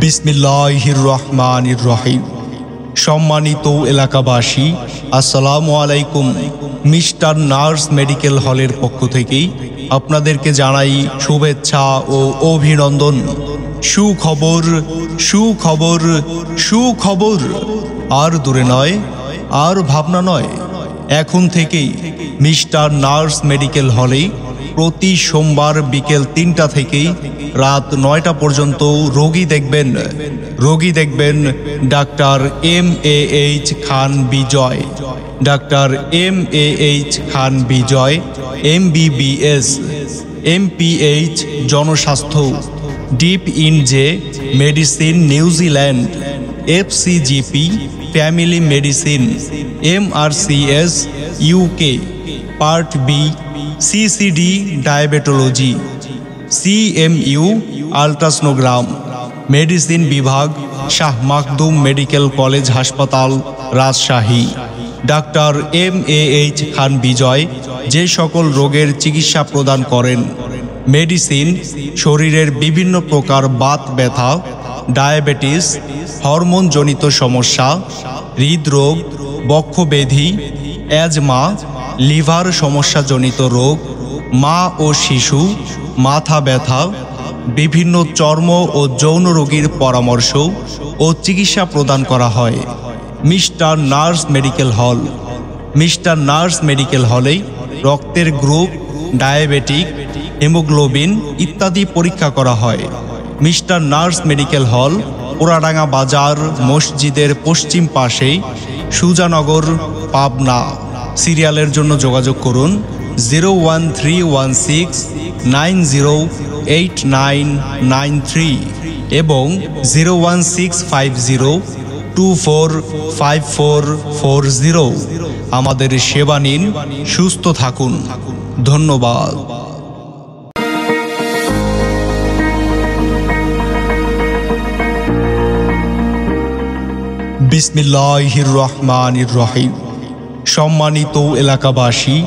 বিসমিল্লাহির রহমানির রহিম। সম্মানিত এলাকাবাসী, আসসালামু আলাইকুম। মিস্টার নার্স মেডিকেল হলের পক্ষ থেকেই আপনাদেরকে জানাই শুভেচ্ছা ও অভিনন্দন। সুখবর, সুখবর, সুখবর। আর দূরে নয়, আর ভাবনা নয়, এখন থেকেই মিস্টার নার্স মেডিকেল হলে প্রতি সোমবার বিকেল ৩টা থেকে রাত ৯টা পর্যন্ত রোগী দেখবেন ডাক্তার MAH খান বিজয়। ডাক্তার MAH Khan Bijoy MBBS, MPH জনস্বাস্থ্য, dip in J medicine New Zealand, FCGP family medicine, MRCS UK, part B CCD diabetology, CMU ultrasonogram, medicine বিভাগ শাহ মাকদুম মেডিকেল কলেজ হাসপাতাল, রাজশাহী। ডাক্তার MAH খান বিজয় যে সকল রোগের চিকিৎসা প্রদান করেন, মেডিসিন শরীরের বিভিন্ন প্রকার বাত ব্যথা, ডায়াবেটিস, হরমোনজনিত সমস্যা, হৃদরোগ, বক্ষব্যাধি, অ্যাজমা, লিভার সমস্যাজনিত রোগ, মা ও শিশু, মাথা ব্যথা, বিভিন্ন চর্ম ও যৌন রোগীর পরামর্শ ও চিকিৎসা প্রদান করা হয় mister nurse medical hall. Mister nurse medical হলেই রক্তের গ্রুপ, ডায়াবেটিক, হিমোগ্লোবিন ইত্যাদি পরীক্ষা করা হয়। মিস্টার নার্স মেডিকেল হল পোড়াডাঙ্গা বাজার মসজিদের পশ্চিম পাশে, সুজানগর, পাবনা। সিরিয়ালের জন্য যোগাযোগ করুন 01316908993 এবং 01650245440। আমাদের সেবা নিন, সুস্থ থাকুন। ধন্যবাদ। বিসমিল্লাহির রহমানির রহিম। সম্মানিত এলাকাবাসী,